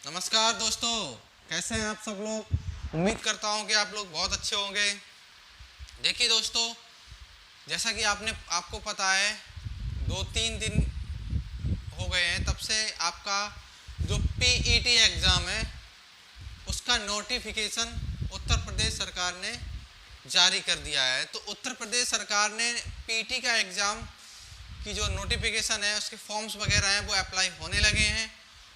नमस्कार दोस्तों, कैसे हैं आप सब लोग। उम्मीद करता हूं कि आप लोग बहुत अच्छे होंगे। देखिए दोस्तों, जैसा कि आपको पता है 2-3 दिन हो गए हैं तब से आपका जो पीईटी एग्ज़ाम है उसका नोटिफिकेशन उत्तर प्रदेश सरकार ने जारी कर दिया है। तो उत्तर प्रदेश सरकार ने पीईटी का एग्ज़ाम की जो नोटिफिकेशन है उसके फॉर्म्स वगैरह हैं वो अप्लाई होने लगे हैं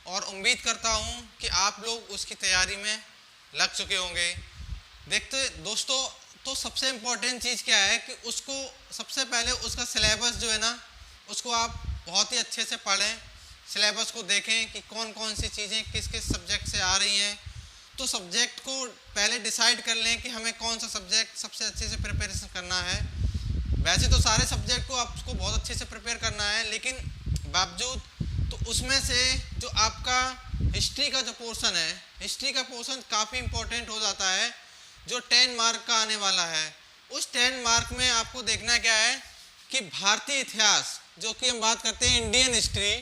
और उम्मीद करता हूं कि आप लोग उसकी तैयारी में लग चुके होंगे। देखते दोस्तों, तो सबसे इम्पोर्टेंट चीज़ क्या है कि उसको सबसे पहले उसका सिलेबस जो है ना उसको आप बहुत ही अच्छे से पढ़ें, सिलेबस को देखें कि कौन कौन सी चीज़ें किस किस सब्जेक्ट से आ रही हैं। तो सब्जेक्ट को पहले डिसाइड कर लें कि हमें कौन सा सब्जेक्ट सबसे अच्छे से प्रिपरेशन करना है। वैसे तो सारे सब्जेक्ट को आपको बहुत अच्छे से प्रिपेयर करना है, लेकिन बावजूद तो उसमें से जो आपका हिस्ट्री का जो पोर्शन है, हिस्ट्री का पोर्शन काफ़ी इम्पोर्टेंट हो जाता है जो 10 मार्क का आने वाला है। उस 10 मार्क में आपको देखना क्या है कि भारतीय इतिहास, जो कि हम बात करते हैं इंडियन हिस्ट्री,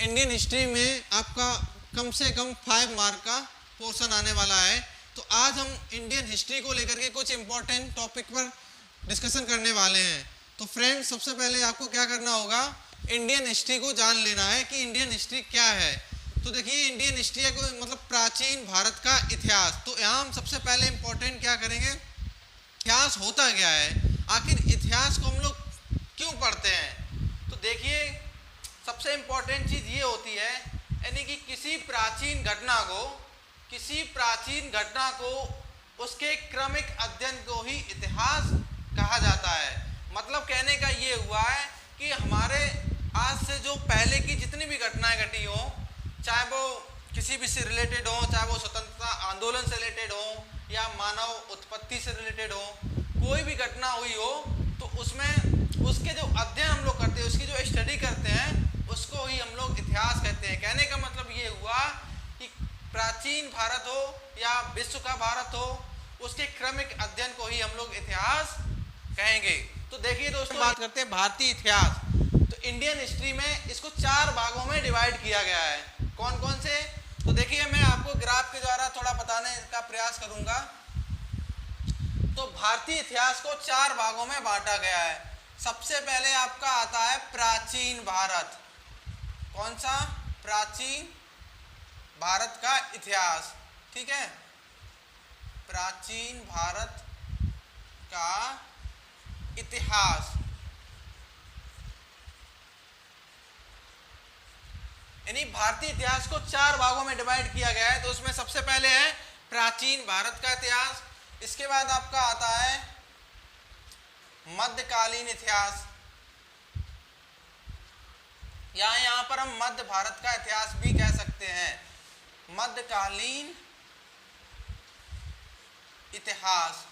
इंडियन हिस्ट्री में आपका कम से कम 5 मार्क का पोर्शन आने वाला है। तो आज हम इंडियन हिस्ट्री को लेकर के कुछ इम्पोर्टेंट टॉपिक पर डिस्कशन करने वाले हैं। तो फ्रेंड्स, सबसे पहले आपको क्या करना होगा, इंडियन हिस्ट्री को जान लेना है कि इंडियन हिस्ट्री क्या है। तो देखिए, इंडियन हिस्ट्री को मतलब प्राचीन भारत का इतिहास। तो यहाँ हम सबसे पहले इम्पोर्टेंट क्या करेंगे, इतिहास होता क्या है, आखिर इतिहास को हम लोग क्यों पढ़ते हैं। तो देखिए, सबसे इम्पोर्टेंट चीज़ ये होती है, यानी कि किसी प्राचीन घटना को उसके क्रमिक अध्ययन को ही इतिहास कहा जाता है। मतलब कहने का ये हुआ है कि हमारे आज से जो पहले की जितनी भी घटनाएं घटी हो, चाहे वो किसी भी से रिलेटेड हो, चाहे वो स्वतंत्रता आंदोलन से रिलेटेड हो या मानव उत्पत्ति से रिलेटेड हो, कोई भी घटना हुई हो तो उसमें उसके जो अध्ययन हम लोग करते हैं, उसकी जो स्टडी करते हैं, उसको ही हम लोग इतिहास कहते हैं। कहने का मतलब ये हुआ कि प्राचीन भारत हो या विश्व का भारत हो, उसके क्रमिक अध्ययन को ही हम लोग इतिहास कहेंगे। तो देखिए दोस्तों, बात करते हैं भारतीय इतिहास। तो इंडियन हिस्ट्री में इसको 4 भागों में डिवाइड किया गया है। कौन कौन से, तो देखिए मैं आपको ग्राफ के द्वारा थोड़ा बताने का प्रयास करूंगा। तो भारतीय इतिहास को 4 भागों में बांटा गया है। सबसे पहले आपका आता है प्राचीन भारत। कौन सा, प्राचीन भारत का इतिहास, ठीक है, प्राचीन भारत का इतिहास। यानी भारतीय इतिहास को 4 भागों में डिवाइड किया गया है। तो उसमें सबसे पहले है प्राचीन भारत का इतिहास, इसके बाद आपका आता है मध्यकालीन इतिहास, या यहाँ पर हम मध्य भारत का इतिहास भी कह सकते हैं, मध्यकालीन इतिहास।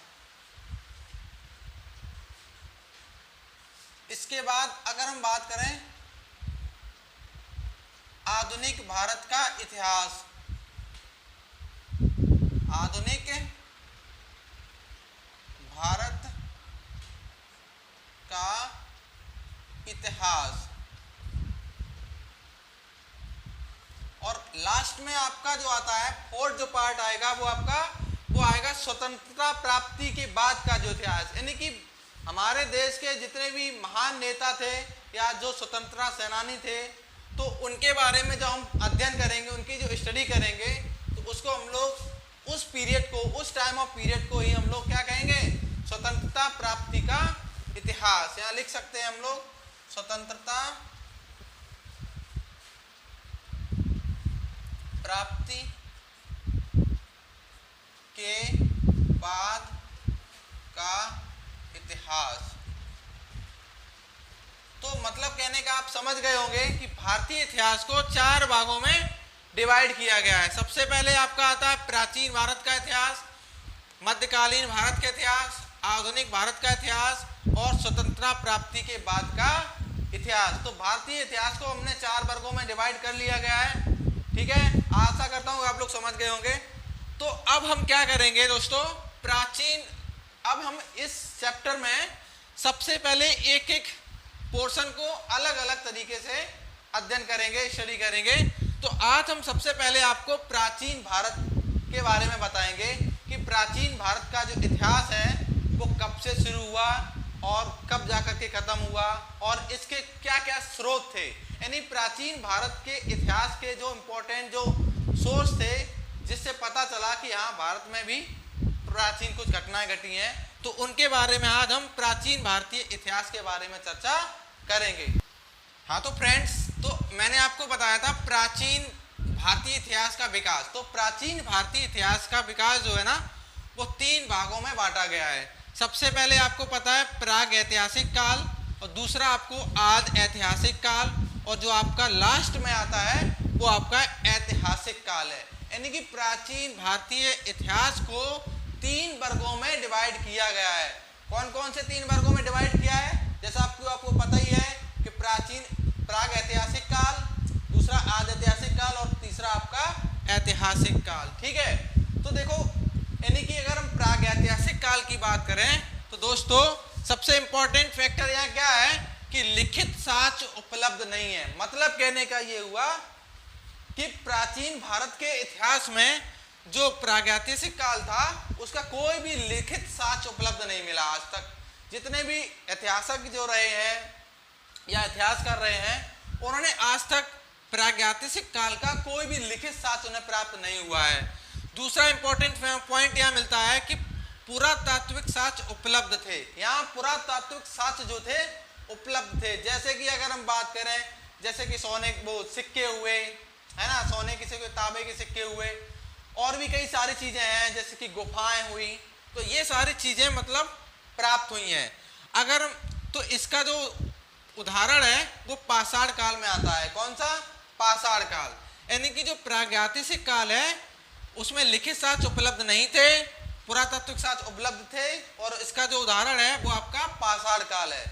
इसके बाद अगर हम बात करें आधुनिक भारत का इतिहास, आधुनिक भारत का इतिहास। और लास्ट में आपका जो आता है फोर्थ जो पार्ट आएगा वो आएगा स्वतंत्रता प्राप्ति के बाद का जो इतिहास। यानी कि हमारे देश के जितने भी महान नेता थे या जो स्वतंत्रता सेनानी थे, तो उनके बारे में जो हम अध्ययन करेंगे, उनकी जो स्टडी करेंगे, तो उसको हम लोग उस पीरियड को, उस टाइम ऑफ पीरियड को ही हम लोग क्या कहेंगे, स्वतंत्रता प्राप्ति का इतिहास। यहाँ लिख सकते हैं हम लोग स्वतंत्रता प्राप्ति के बाद का इतिहास। तो मतलब कहने का आप समझ गए होंगे कि भारतीय इतिहास को 4 भागों में डिवाइड किया गया है। सबसे पहले आपका आता है प्राचीन भारत का इतिहास, मध्यकालीन भारत का इतिहास, आधुनिक भारत का इतिहास और स्वतंत्रता प्राप्ति के बाद का इतिहास। तो भारतीय इतिहास को हमने 4 वर्गों में डिवाइड कर लिया गया है, ठीक है। आशा करता हूँ आप लोग समझ गए होंगे। तो अब हम क्या करेंगे दोस्तों, अब हम इस चैप्टर में सबसे पहले एक एक पोर्शन को अलग अलग तरीके से अध्ययन करेंगे, स्टडी करेंगे। तो आज हम सबसे पहले आपको प्राचीन भारत के बारे में बताएंगे कि प्राचीन भारत का जो इतिहास है वो कब से शुरू हुआ और कब जाकर के खत्म हुआ और इसके क्या क्या स्रोत थे। यानी प्राचीन भारत के इतिहास के जो इम्पोर्टेंट जो सोर्स थे जिससे पता चला कि हाँ भारत में भी प्राचीन कुछ घटनाएं घटी हैं, तो उनके बारे में आज हम प्राचीन भारतीय इतिहास के बारे में चर्चा करेंगे। हाँ तो फ्रेंड्स, तो मैंने आपको बताया था प्राचीन भारतीय इतिहास का विकास। तो प्राचीन भारतीय इतिहास का विकास जो है ना वो 3 भागों में बांटा गया है। सबसे पहले आपको पता है प्राग ऐतिहासिक काल, और दूसरा आपको आदि ऐतिहासिक काल, और जो आपका लास्ट में आता है वो आपका ऐतिहासिक काल है। यानी कि प्राचीन भारतीय इतिहास को 3 वर्गों में डिवाइड किया गया है। कौन कौन से 3 वर्गों में डिवाइड किया है? जैसा आपको पता ही है कि प्राग ऐतिहासिक काल, दूसरा आदि ऐतिहासिक काल और तीसरा आपका ऐतिहासिक काल। ठीक है, तो देखो यानी कि अगर हम प्राग ऐतिहासिक काल की बात करें तो दोस्तों सबसे इंपॉर्टेंट फैक्टर यहाँ क्या है कि लिखित साक्ष्य उपलब्ध नहीं है। मतलब कहने का ये हुआ कि प्राचीन भारत के इतिहास में जो प्रागैतिहासिक काल था उसका कोई भी लिखित साक्ष्य उपलब्ध नहीं मिला आज तक। जितने भी ऐतिहासिक जो रहे हैं या इतिहास कर रहे हैं उन्होंने आज तक प्रागैतिहासिक काल का कोई भी लिखित साक्ष्य उन्हें प्राप्त नहीं हुआ है। दूसरा इंपॉर्टेंट पॉइंट यहाँ मिलता है कि पुरातात्विक साक्ष्य उपलब्ध थे। यहाँ पुरातात्विक साक्ष्य जो थे उपलब्ध थे। जैसे कि अगर हम बात करें जैसे कि सोने वो सिक्के हुए है ना, सोने के सिक्के, तांबे के सिक्के हुए, और भी कई सारी चीजें हैं जैसे कि गुफाएं हुई, तो ये सारी चीजें मतलब प्राप्त हुई हैं। अगर तो इसका जो उदाहरण है वो पाषाण काल में आता है। कौन सा? पाषाण काल। यानी कि जो प्रागैतिहासिक काल है उसमें लिखित साक्ष्य उपलब्ध नहीं थे, पुरातात्विक साक्ष्य उपलब्ध थे, और इसका जो उदाहरण है वो आपका पाषाण काल है।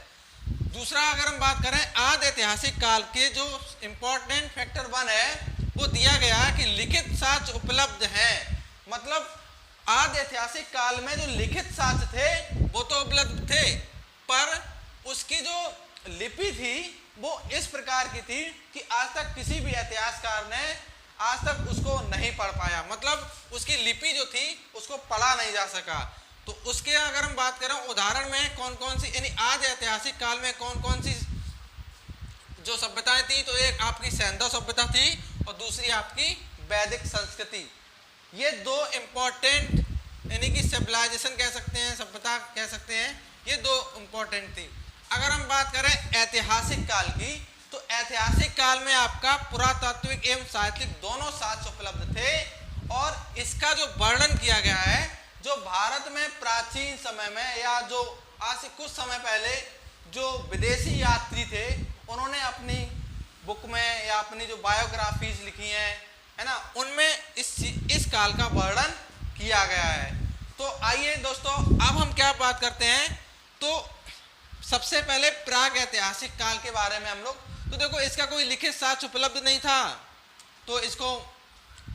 दूसरा अगर हम बात करें आदि ऐतिहासिक काल के जो इंपॉर्टेंट फैक्टर 1 है वो दिया गया कि लिखित साक्ष्य उपलब्ध हैं। मतलब आदि ऐतिहासिक काल में जो लिखित साक्ष्य थे वो तो उपलब्ध थे, पर उसकी जो लिपि थी वो इस प्रकार की थी कि आज तक किसी भी इतिहासकार ने आज तक उसको नहीं पढ़ पाया। मतलब उसकी लिपि जो थी उसको पढ़ा नहीं जा सका। तो उसके अगर हम बात करें उदाहरण में कौन कौन सी, यानी आदि ऐतिहासिक काल में कौन कौन सी जो सभ्यताएं थी, तो एक आपकी सैंधव सभ्यता थी और दूसरी आपकी वैदिक संस्कृति। ये 2 इंपॉर्टेंट यानी कि सिविलाइजेशन कह सकते हैं, सभ्यता कह सकते हैं, ये 2 इंपॉर्टेंट थी। अगर हम बात करें ऐतिहासिक काल की तो ऐतिहासिक काल में आपका पुरातात्विक एवं साहित्यिक दोनों साक्ष्य उपलब्ध थे, और इसका जो वर्णन किया गया है जो भारत में प्राचीन समय में या जो आज से कुछ समय पहले जो विदेशी यात्री थे उन्होंने अपनी बुक में या अपनी जो बायोग्राफीज लिखी हैं है ना, उनमें इस काल का वर्णन किया गया है। तो आइए दोस्तों अब हम क्या बात करते हैं, तो सबसे पहले प्राग ऐतिहासिक काल के बारे में हम लोग, तो देखो इसका कोई लिखित साक्ष्य उपलब्ध नहीं था तो इसको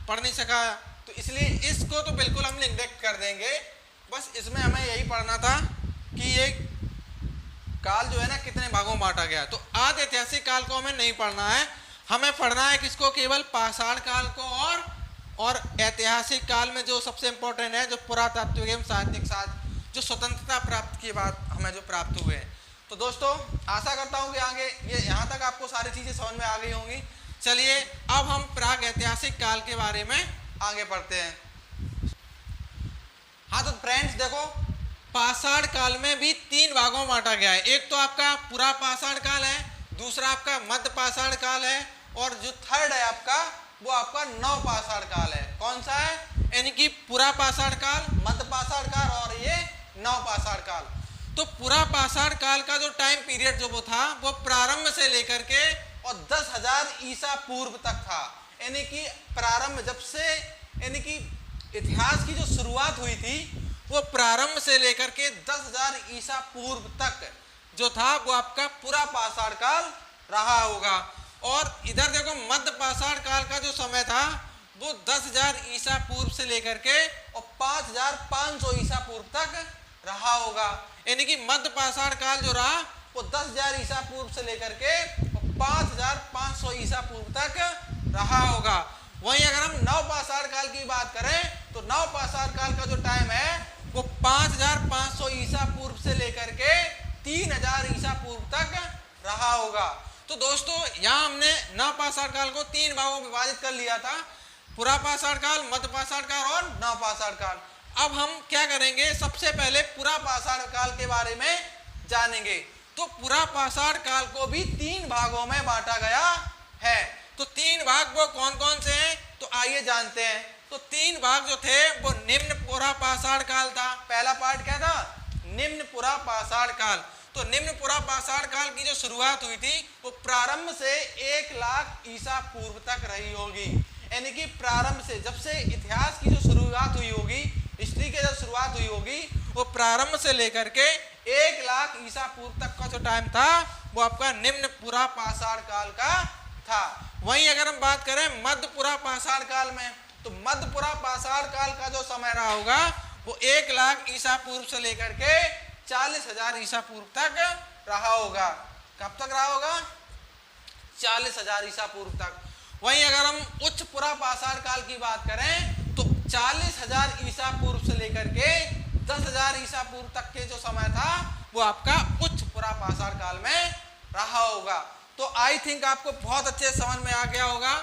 पढ़ नहीं सका, तो इसलिए इसको तो बिल्कुल हम निग्लेक्ट कर देंगे। बस इसमें हमें यही पढ़ना था कि ये काल जो है ना कितने भागों में बांटा गया। तो आदि ऐतिहासिक काल को हमें नहीं पढ़ना है, हमें पढ़ना है किसको, केवल पाषाण काल को और ऐतिहासिक काल में जो सबसे इंपॉर्टेंट है जो पुरातात्विक एवं साहित्यिक साक्ष्य जो स्वतंत्रता प्राप्त के बाद हमें जो प्राप्त हुए हैं। तो दोस्तों आशा करता हूँ कि आगे ये यहाँ तक आपको सारी चीज़ें समझ में आ गई होंगी। चलिए अब हम प्राग ऐतिहासिक काल के बारे में आगे बढ़ते हैं। हाँ तो फ्रेंड्स देखो पाषाण काल में भी 3 भागों में बांटा गया है। एक तो आपका पुरा पाषाण काल है, दूसरा आपका मध्य पाषाण काल है, और जो थर्ड है आपका वो आपका नव पाषाण काल है। कौन सा है? यानी कि पुरा पाषाण काल, मध्य पाषाण काल और ये नव पाषाण काल। तो पुरा पाषाण काल का जो टाइम पीरियड जो वो था वो प्रारंभ से लेकर के और 10,000 ईसा पूर्व तक था। यानी कि प्रारंभ जब से यानी कि इतिहास की जो शुरुआत हुई थी वो प्रारंभ से लेकर के 10,000 ईसा पूर्व तक जो था वो आपका पूरा पाषाण काल रहा होगा। और इधर देखो मध्य पाषाण काल का जो समय था वो 10,000 ईसा पूर्व से लेकर के और 5,500 ईसा पूर्व तक रहा होगा। यानी कि मध्य पाषाण काल जो रहा वो 10,000 ईसा पूर्व से लेकर के 5,500 ईसा पूर्व तक रहा होगा। वहीं अगर हम नवपाषाण काल की बात करें तो नवपाषाण काल का जो टाइम है वो 5500 ईसा पूर्व से लेकर के 3000 ईसा पूर्व तक रहा होगा। तो दोस्तों यहाँ हमने नवपाषाण काल को 3 भागों में विभाजित कर लिया था, पुरापाषाण काल, मध्यपाषाण काल और नवपाषाण काल। अब हम क्या करेंगे, सबसे पहले पुरापाषाण काल के बारे में जानेंगे। तो पुरापाषाण काल को भी 3 भागों में बांटा गया है। तो 3 भाग वो कौन कौन से हैं, तो आइए जानते हैं। तो 3 भाग जो थे वो निम्न पुरापाषाण काल था। पहला पार्ट क्या था, निम्न पुरापाषाण काल। तो निम्न पुरापाषाण काल की जो शुरुआत हुई थी वो प्रारंभ से 1 लाख ईसा पूर्व तक रही होगी। यानी कि प्रारंभ से, जब से इतिहास की जो शुरुआत हुई होगी, हिस्ट्री की जो शुरुआत हुई होगी, वो प्रारंभ से लेकर के 1 लाख ईसा पूर्व तक का जो टाइम था वो आपका निम्न पुरापाषाण काल का था। वहीं अगर हम बात करें मध्य पुरापाषाण काल में, तो मध्य पुरापाषाण काल का जो समय रहा होगा वो 1 लाख ईसा पूर्व से लेकर के 40,000 ईसा पूर्व तक रहा होगा। कब तक रहा होगा, 40,000 ईसा पूर्व तक। वहीं अगर हम उच्च पुरापाषाण काल की बात करें तो 40,000 ईसा पूर्व से लेकर के 10,000 ईसा पूर्व तक के जो समय था वो आपका उच्च पुरापाषाण काल में रहा होगा। तो आई थिंक आपको बहुत अच्छे समझ में आ गया होगा।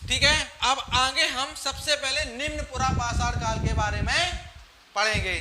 ठीक है, अब आगे हम सबसे पहले निम्न पुरापाषाण काल के बारे में पढ़ेंगे।